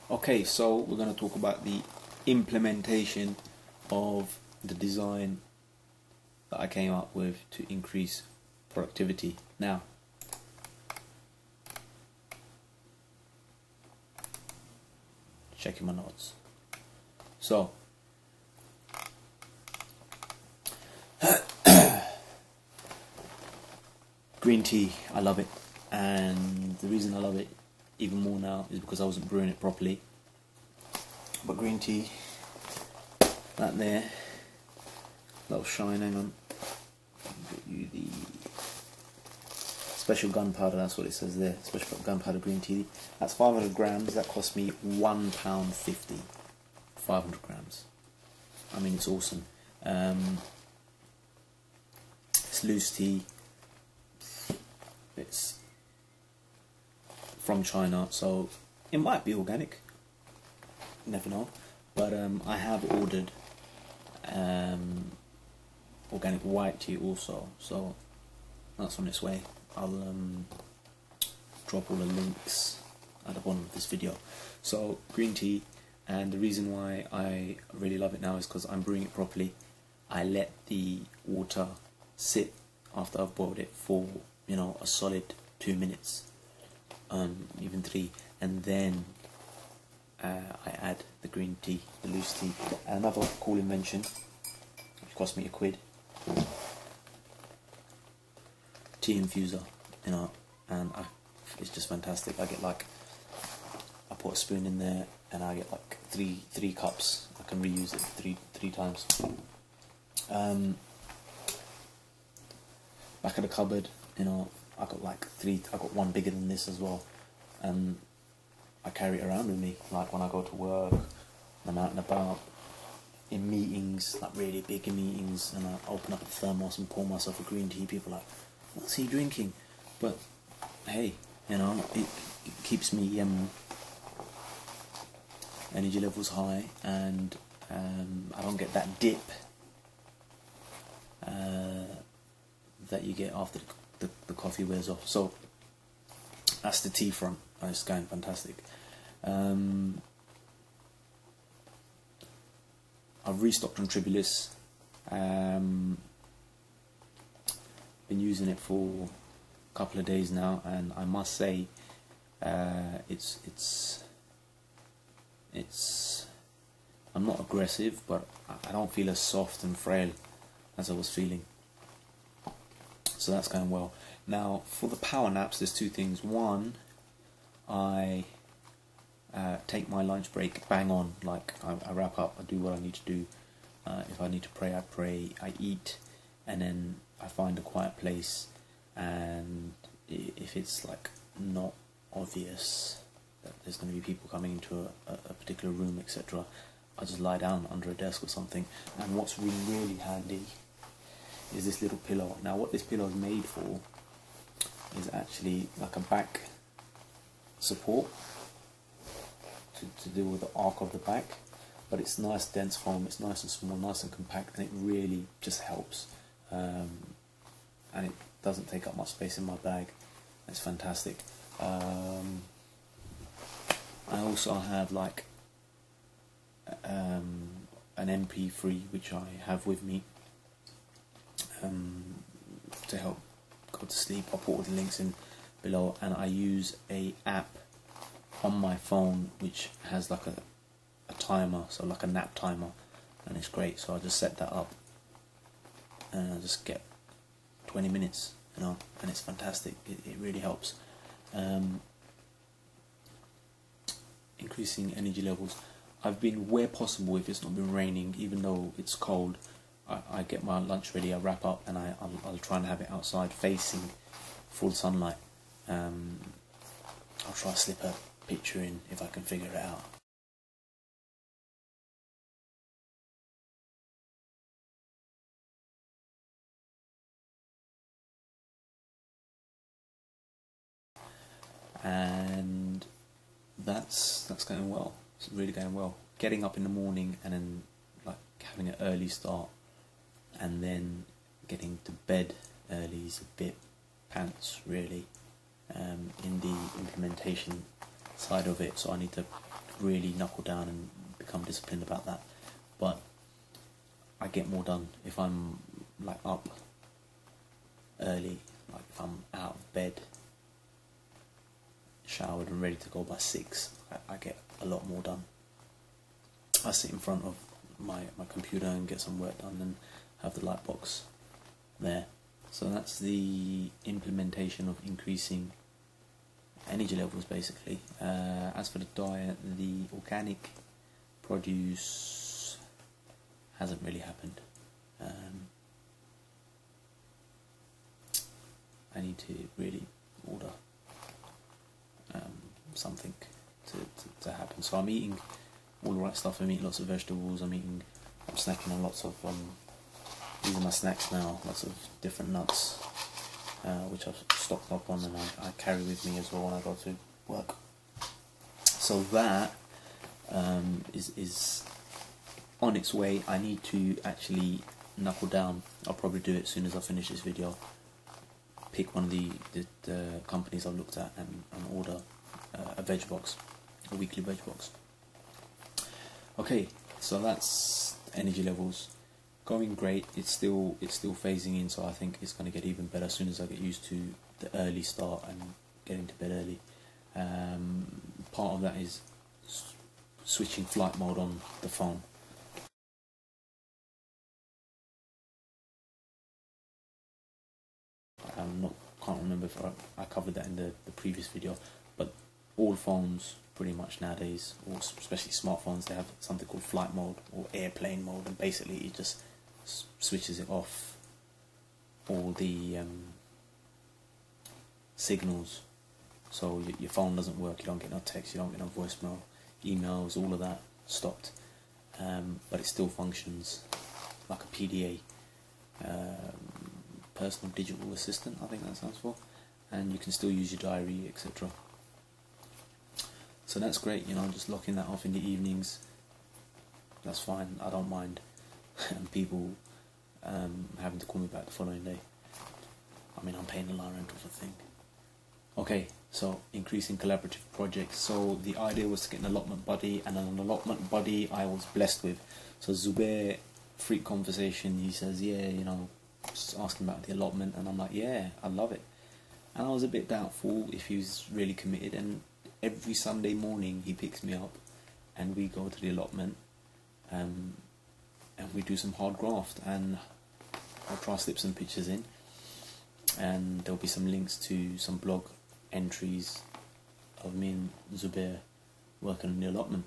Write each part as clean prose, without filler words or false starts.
Okay, so we're going to talk about the implementation of the design that I came up with to increase productivity. Now, checking my notes. So, green tea, I love it, and the reason I love it even more now is because I wasn't brewing it properly. But green tea, that there, little shine, hang on, get you the special gunpowder, that's what it says there, special gunpowder green tea. That's 500 grams, that cost me £1.50, 500 grams. I mean, it's awesome. It's loose tea, it's from China, so it might be organic, you never know, but I have ordered organic white tea also, so that's on its way. I'll drop all the links at the bottom of this video. So green tea, and the reason why I really love it now is because I'm brewing it properly. I let the water sit after I've boiled it for, you know, a solid 2 minutes, even 3, and then I add the green tea, the loose tea. Another cool invention, which cost me £1, tea infuser, you know, and it's just fantastic. I get like, I put a spoon in there and I get like three cups. I can reuse it three times. Back of the cupboard, you know, I got like I got one bigger than this as well, and I carry it around with me, like when I go to work, I'm out and about, in meetings, like really big meetings, and I open up a thermos and pour myself a green tea. People are like, what's he drinking? But hey, you know, it keeps me energy levels high, and I don't get that dip that you get after the coffee wears off. So that's the tea front. It's going fantastic. I've restocked on Tribulus. Been using it for a couple of days now, and I must say, it's. I'm not aggressive, but I don't feel as soft and frail as I was feeling. So that's going well. Now, for the power naps, there's two things. One, I take my lunch break bang on, like I wrap up, I do what I need to do. If I need to pray, I pray, I eat, and then I find a quiet place, and if it's like not obvious that there's going to be people coming into a particular room, etc., I just lie down under a desk or something. And what's really handy is this little pillow. Now what this pillow is made for is actually like a back support to deal with the arc of the back, but it's nice dense foam, it's nice and small, nice and compact, and it really just helps, and it doesn't take up much space in my bag. It's fantastic. I also have like an MP3 which I have with me to help go to sleep. I'll put all the links in below, and I use a app on my phone which has like a timer, so like a nap timer, and it's great. So I just set that up and I just get 20 minutes, you know, and it's fantastic. It really helps. Increasing energy levels. I've been, where possible, if it's not been raining, even though it's cold, I get my lunch ready, I wrap up, and I'll try and have it outside facing full sunlight. I'll try to slip a picture in if I can figure it out. And that's going well. It's really going well. Getting up in the morning and then like having an early start, and then getting to bed early is a bit pants, really, in the implementation side of it. So I need to really knuckle down and become disciplined about that. But I get more done if I'm like up early, like if I'm out of bed, showered and ready to go by 6. I get a lot more done. I sit in front of my computer and get some work done and have the light box there. So that's the implementation of increasing energy levels basically. As for the diet, the organic produce hasn't really happened. I need to really order something to happen. So I'm eating all the right stuff. I'm eating lots of vegetables. I'm snacking on lots of these are my snacks now, lots of different nuts, which I've stocked up on and I carry with me as well when I go to work. So that is on its way. I need to actually knuckle down. I'll probably do it as soon as I finish this video. Pick one of the companies I've looked at and order a veg box, a weekly veg box. Okay, so that's energy levels. Going great. It's still phasing in, so I think it's going to get even better as soon as I get used to the early start and getting to bed early. Part of that is switching flight mode on the phone. Can't remember if I covered that in the previous video, but all phones pretty much nowadays, or especially smartphones, they have something called flight mode or airplane mode, and basically it just switches it off all the signals, so your phone doesn't work, you don't get no text, you don't get no voicemail, emails, all of that stopped, but it still functions like a PDA, personal digital assistant, I think that stands for, and you can still use your diary, etc. So that's great, just locking that off in the evenings, that's fine, I don't mind. And people having to call me back the following day. I mean, I'm paying a lot of rent for the thing. Okay, so increasing collaborative projects. So the idea was to get an allotment buddy, and an allotment buddy I was blessed with. So Zubair, freak conversation, he says, yeah, just asking about the allotment, and I'm like, yeah, I love it. And I was a bit doubtful if he was really committed, and every Sunday morning he picks me up and we go to the allotment, and we do some hard graft, and I'll try to slip some pictures in, and there'll be some links to some blog entries of me and Zubair working on the allotment.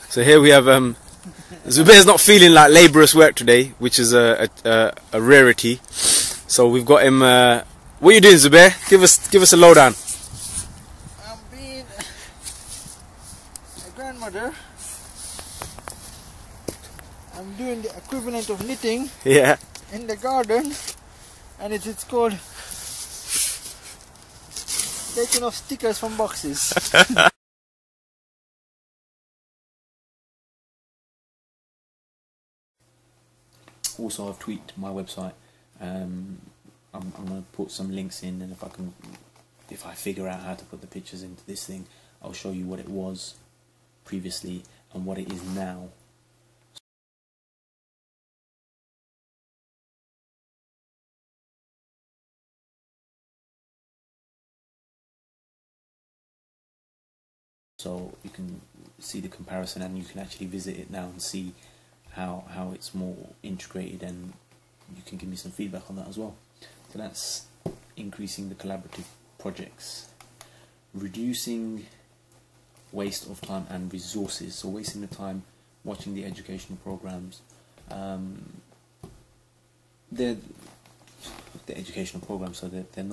So here we have Zubair's not feeling like laborious work today, which is a rarity. So we've got him. What are you doing, Zubair? Give us a lowdown. I'm being a grandmother. I'm doing the equivalent of knitting. Yeah. In the garden, and it's called taking off stickers from boxes. Also, I've tweaked my website. I'm going to put some links in, and if I figure out how to put the pictures into this thing, I'll show you what it was previously and what it is now. So you can see the comparison, and you can actually visit it now and see how it's more integrated, and you can give me some feedback on that as well. So that's increasing the collaborative projects, reducing waste of time and resources. So wasting the time watching the educational programs. They're the educational programs, so they're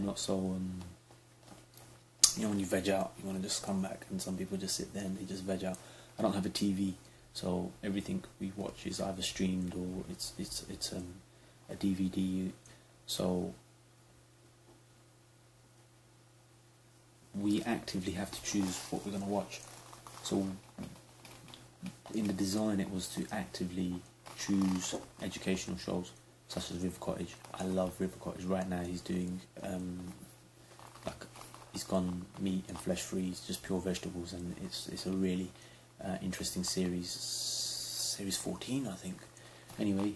not so when you veg out, you want to just come back, and some people just sit there and they just veg out. I don't have a TV, so everything we watch is either streamed or it's a DVD. So we actively have to choose what we're going to watch. So in the design it was to actively choose educational shows such as River Cottage. I love River Cottage. Right now he's doing like, he's gone meat and flesh free, it's just pure vegetables, and it's a really interesting series 14 I think. Anyway,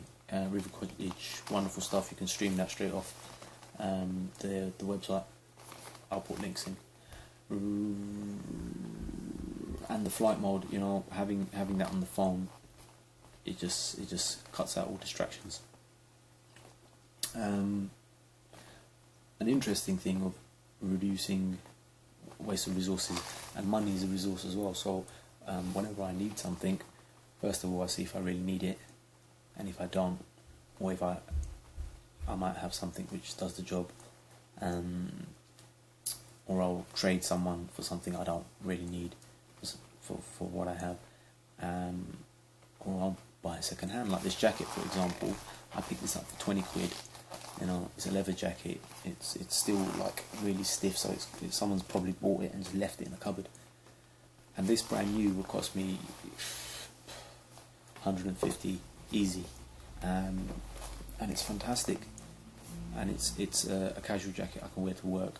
River Cottage, wonderful stuff. You can stream that straight off the website. I'll put links in. And the flight mode, you know, having that on the phone, it just cuts out all distractions. An interesting thing of reducing waste of resources, and money is a resource as well. So whenever I need something, first of all I see if I really need it, and if I don't, or if I might have something which does the job, or I'll trade someone for something I don't really need for what I have, or I'll buy a second hand, like this jacket for example. I picked this up for 20 quid. You know, it's a leather jacket. It's still like really stiff, so someone's probably bought it and just left it in the cupboard. And this brand new will cost me 150 easy, and it's fantastic. And it's a casual jacket I can wear to work,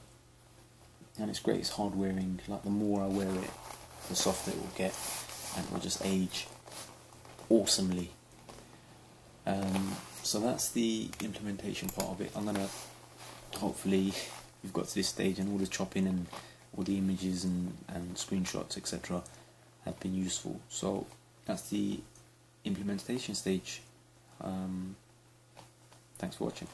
and it's great. It's hard wearing. Like, the more I wear it, the softer it will get, and it will just age awesomely. So that's the implementation part of it. I'm gonna, hopefully we've got to this stage and all the chopping and all the images and screenshots etc. have been useful. So that's the implementation stage. Thanks for watching.